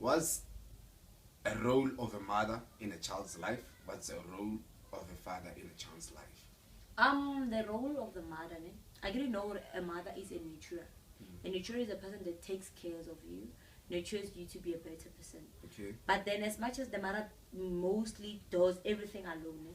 What's a role of a mother in a child's life? What's a role of a father in a child's life? The role of the mother, ne? I really know a mother is a nurturer. A nurturer is a person that takes care of you, nurtures you to be a better person. Okay. But then, as much as the mother mostly does everything alone, ne?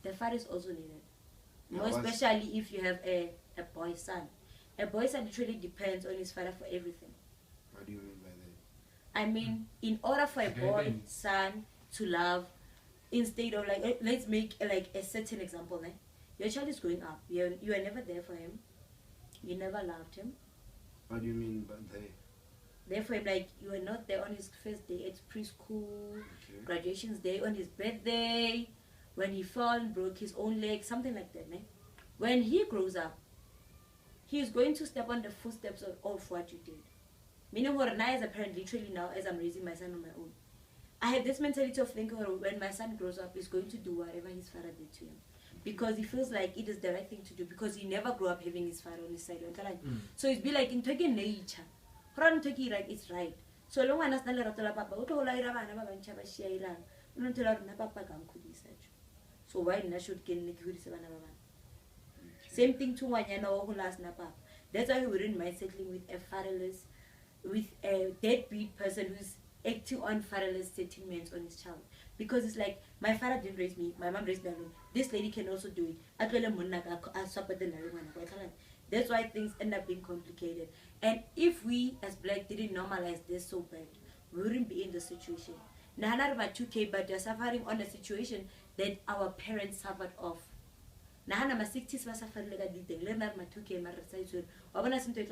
The father is also needed. More especially if you have a boy son. A boy son literally depends on his father for everything. What do you mean by that? I mean, in order for a boy son to love, instead of like, let's make like a certain example, né? Your child is growing up. You are never there for him. You never loved him. What do you mean by that? Therefore, like, you are not there on his first day at preschool, Okay. graduation's day, on his birthday, when he fell and broke his own leg, something like that, né? When he grows up, he is going to step on the footsteps of what you did. Meaning, what now as a parent, literally now, as I'm raising my son on my own, I have this mentality of thinking when my son grows up, he's going to do whatever his father did to him. Because he feels like it is the right thing to do, because he never grew up having his father on his side. So it's be like in taking nature. Like it's right. So long as I papa, so why not should get same thing to one who last napa. That's why we wouldn't mind settling with a fatherless, with a deadbeat person who's acting on fatherless settlements on his child. Because it's like, my father didn't raise me, my mom raised me alone. This lady can also do it. That's why things end up being complicated. And if we as black didn't normalize this so bad, we wouldn't be in the situation. Now, not about 2K, but they're suffering on a situation that our parents suffered off. Now, I'm a 60s was suffering like a detail. Learn my 2K, my reside. I want to send to it.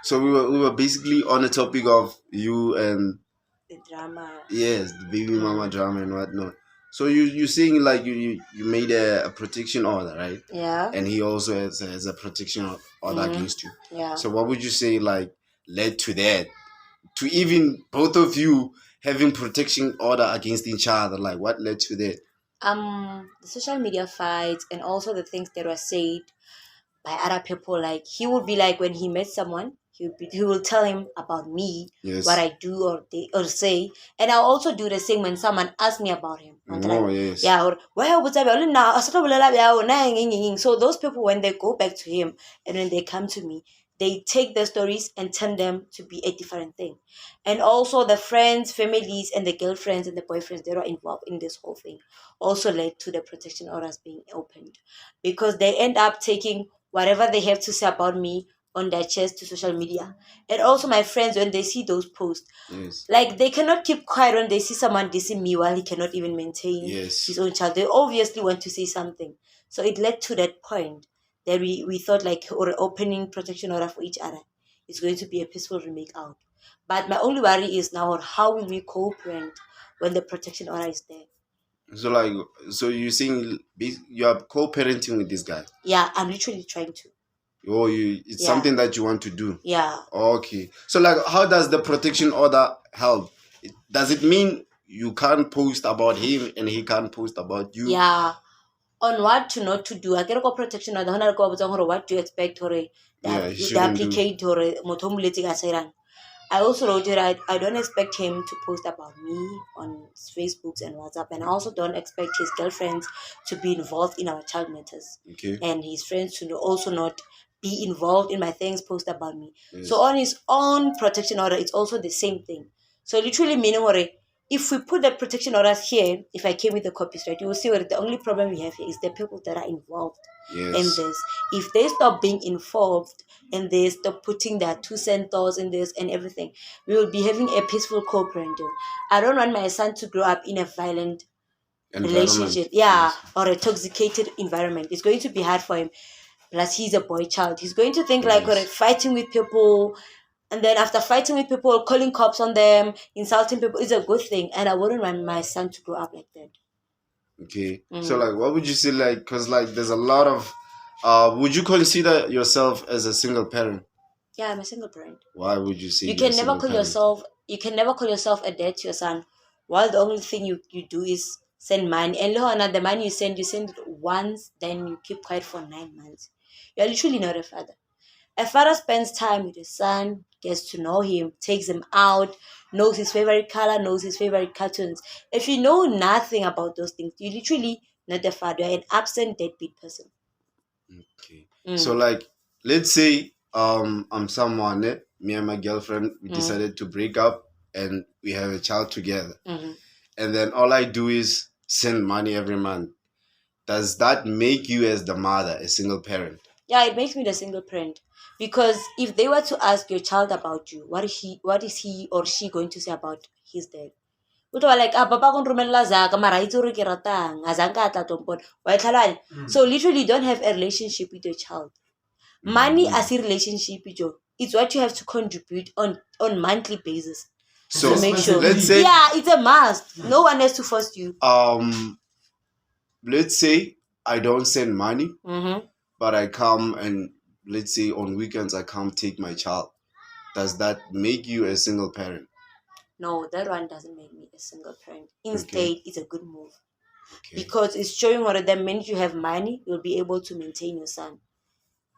So we were basically on the topic of you and The drama. yes, the baby mama drama and whatnot. So you saying like you made a protection order, right? Yeah. And he also has a protection order against you. Yeah. So what would you say like led to that? To even both of you having protection order against each other, like what led to that? The social media fights and also the things that were said by other people. Like, he would be like, when he met someone, he will tell him about me, Yes. what I do or say, and I'll also do the same when someone asks me about him. Oh, yes. Yeah, or so those people, when they go back to him and when they come to me, they take the stories and turn them to be a different thing. And also the friends, families, and the girlfriends and the boyfriends that are involved in this whole thing also led to the protection orders being opened, because they end up taking whatever they have to say about me on their chest to social media. And also my friends, when they see those posts, Yes. like, they cannot keep quiet when they see someone dissing me while he cannot even maintain his own child. They obviously want to say something. So it led to that point that we thought like, or opening protection order for each other is going to be a peaceful remake out. But my only worry is now, how will we co-parent when the protection order is there? So you're saying you are co-parenting with this guy? Yeah, I'm literally trying to. Oh, it's something that you want to do? Yeah. Okay. So like, how does the protection order help? Does it mean you can't post about him and he can't post about you? Yeah. On what to not to do. I get a protection order. What do you expect? Or the applicate or I also wrote it. I don't expect him to post about me on Facebook and WhatsApp, and I also don't expect his girlfriends to be involved in our child matters. Okay. And his friends to also not be involved in my things post about me. Yes. So on his own protection order, it's also the same thing. So literally meaning, if we put the protection orders here, if I came with the copies, right, you will see what the only problem we have here is the people that are involved in this. If they stop being involved and they stop putting their 2 cents in this and everything, we will be having a peaceful co-parenting. I don't want my son to grow up in a violent environment. relationship, or a toxicated environment. It's going to be hard for him. Plus, he's a boy child. He's going to think like, Yes. fighting with people, and then after fighting with people, calling cops on them, insulting people is a good thing. And I wouldn't want my son to grow up like that. Okay. So like, what would you say? Like, because like, there's a lot of. Would you consider yourself as a single parent? Yeah, I'm a single parent. Why would you say You you're can a never single call parent? yourself. You can never call yourself a dad to your son, while the only thing you do is send money. And Lohana, the money you send it once, then you keep quiet for 9 months. You're literally not a father. A father spends time with his son, gets to know him, takes him out, knows his favorite color, knows his favorite cartoons. If you know nothing about those things, you're literally not a father. You're an absent deadbeat person. Okay. So like, let's say I'm someone, me and my girlfriend, we decided to break up and we have a child together. And then all I do is send money every month. Does that make you as the mother a single parent? Yeah, it makes me the single parent. Because if they were to ask your child about you, what is he or she going to say about his dad? Like, papa kon romella zaka mara itse hore ke ratang azange a tla tompona wa tlhalanya. So literally you don't have a relationship with your child. Money as a relationship, it's what you have to contribute on monthly basis. So to make sure. let's say It's a must. No one has to force you. Let's say I don't send money, but I come and let's say on weekends I come take my child. Does that make you a single parent? No, that one doesn't make me a single parent. Instead, it's a good move. Because it's showing her that the minute you have money, you'll be able to maintain your son.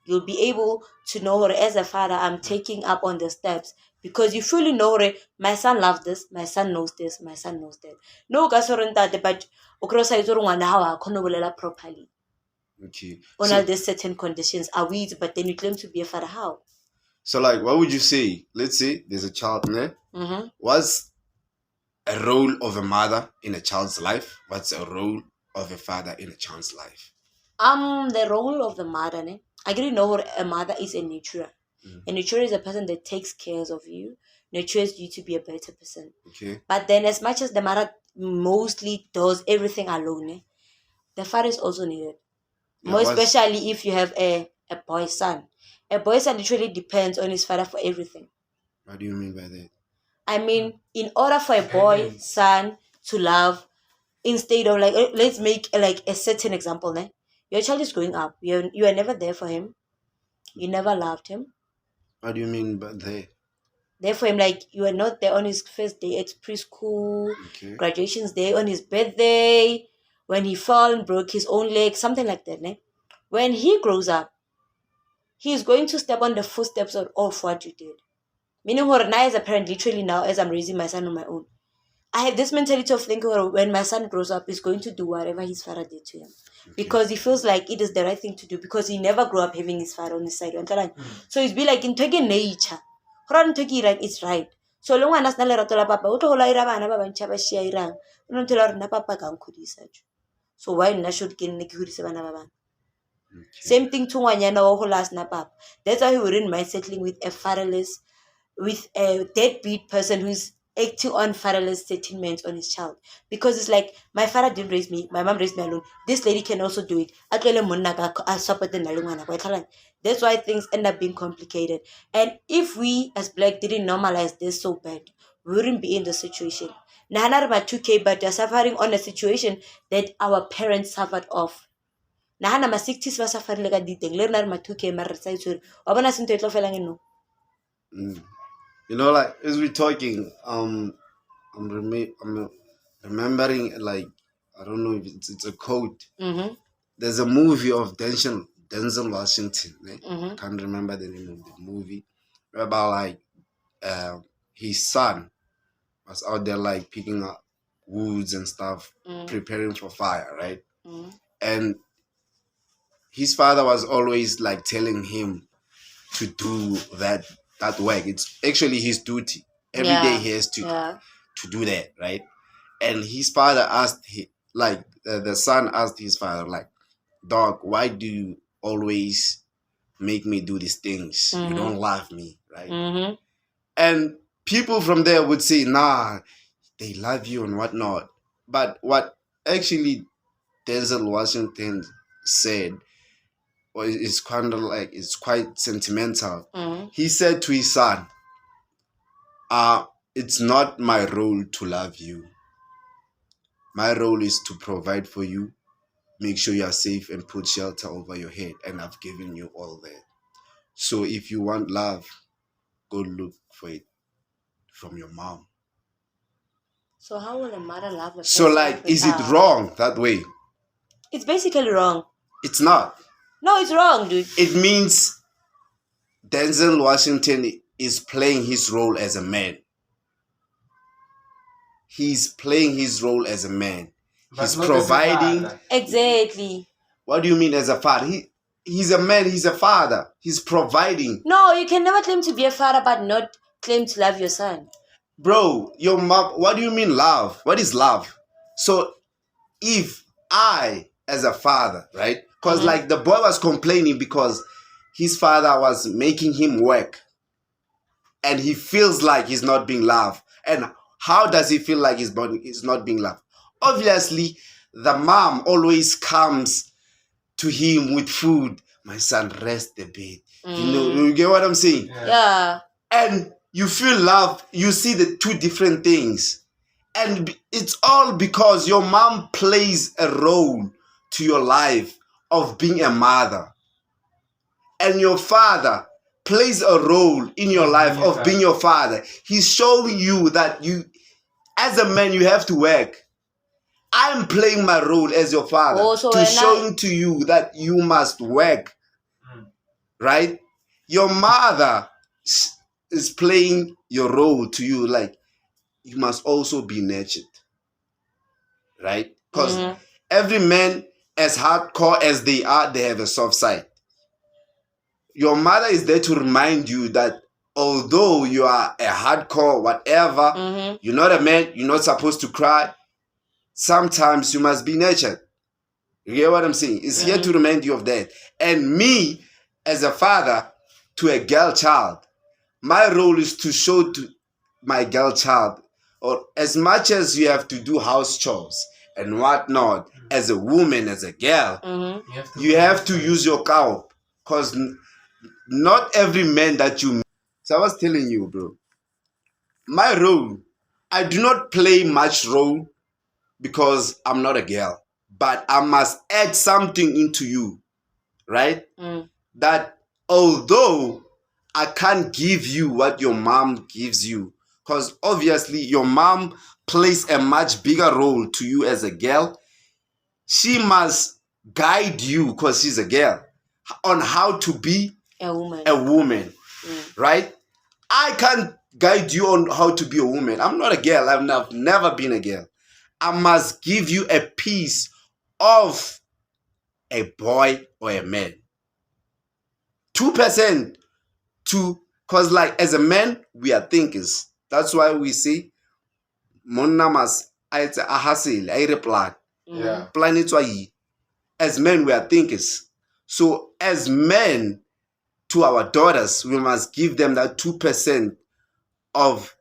You'll be able to know her as a father, I'm taking up on the steps. Because you fully know her, my son loves this, my son knows this, my son knows that. No, but properly. Okay. On all these certain conditions are we, but then you claim to be a father. How? So like, what would you say? Let's say there's a child there. What's a role of a mother in a child's life? What's a role of a father in a child's life? The role of the mother, I agree. Know a mother is a nurturer. A nurturer is a person that takes care of you, nurtures you to be a better person. Okay. But then, as much as the mother mostly does everything alone, the father is also needed. More especially if you have a boy son. A boy son literally depends on his father for everything. What do you mean by that? I mean, in order for a boy son to love, instead of like, let's make like a certain example, your child is growing up. You are never there for him. You never loved him. What do you mean by that? There for him, like you are not there on his first day at preschool, graduation's day, on his birthday, when he fell and broke his own leg, something like that. When he grows up, he is going to step on the footsteps of what you did. Meaning, now as a parent, literally now as I'm raising my son on my own, I have this mentality of thinking when my son grows up, he's going to do whatever his father did to him. Because he feels like it is the right thing to do, because he never grew up having his father on his side. So it's be like in taking nature. It's right. So long as na lerato la papa, o tlo gola ira bana ba bantšha ba shia irang. O no tla re na papa ka nkgodisa. So why nna should ke nne ke hodise bana ba bana? Same thing to ngwanyana wa go last na papa. That's why he wouldn't mind settling with a fatherless, with a deadbeat person who's acting on fatherless settlements on his child. Because it's like, my father didn't raise me, my mom raised me alone. This lady can also do it. That's why things end up being complicated. And if we as Black didn't normalize this so bad, we wouldn't be in the situation. Nahana about 2K, but they're suffering on a situation that our parents suffered off. Nahana ma 60s ba suffering like a diteng. Le rena re ma 2K ma re sa itshwere. Wa bona sentho e tlo felang eno. You know, like as we're talking, I'm remembering, like, I don't know if it's a quote. There's a movie of Denzel Washington. I can't remember the name of the movie. About like his son was out there like picking up woods and stuff, preparing for fire, right? And his father was always like telling him to do that work. It's actually his duty. Every day he has to do that, right? And his father asked the son asked his father, like, dog, why do you always make me do these things? You don't love me, right? And people from there would say, nah, they love you and whatnot. But what actually Denzel Washington said, or it's kind of like, it's quite sentimental. He said to his son, it's not my role to love you. My role is to provide for you, make sure you are safe, and put shelter over your head. And I've given you all that. So if you want love, go look for it from your mom. So how will a mother love a person? So like, is it wrong that way? It's basically wrong. It's not. No, it's wrong, dude. It means Denzel Washington is playing his role as a man. He's playing his role as a man. He's providing. Exactly. What do you mean as a father? He's a man. He's a father. He's providing. No, you can never claim to be a father but not claim to love your son. Bro, your mom. What do you mean love? What is love? So if I, as a father, right? Because like the boy was complaining because his father was making him work, and he feels like he's not being loved. And how does he feel like he's not being loved? Obviously, the mom always comes to him with food. My son, rest a bit. You know, you get what I'm saying? Yeah. And you feel love. You see the two different things. And it's all because your mom plays a role to your life of being a mother. And your father plays a role in your life of being your father. He's showing you that you, as a man, you have to work. I'm playing my role as your father to showing to you that you must work. Right? Your mother is playing your role to you, like you must also be nurtured. Right? Because every man, as hardcore as they are, they have a soft side. Your mother is there to remind you that although you are a hardcore, whatever, you're not a man, you're not supposed to cry. Sometimes you must be nurtured. You get what I'm saying? It's here to remind you of that. And me, as a father to a girl child, my role is to show to my girl child, or as much as you have to do house chores and whatnot, as a woman, as a girl, you have to use your cow. Because not every man that you meet. So I was telling you, bro, my role, I do not play much role because I'm not a girl, but I must add something into you, right? That although I can't give you what your mom gives you, because obviously your mom plays a much bigger role to you as a girl, she must guide you, because she's a girl, on how to be a woman, right? I can't guide you on how to be a woman. I'm not a girl. I've never been a girl. I must give you a piece of a boy or a man. 2% to, because like as a man, we are thinkers. That's why we say, Monna must, I hustle, I reply. Plan it why. As men, we are thinkers. So as men, to our daughters, we must give them that 2% of,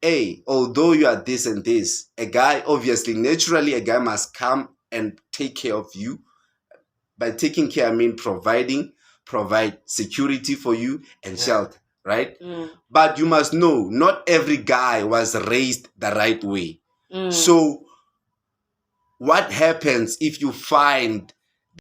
hey, although you are this and this, a guy, obviously, naturally, a guy must come and take care of you. By taking care, I mean provide security for you and shelter, right? But you must know, not every guy was raised the right way. So what happens if you find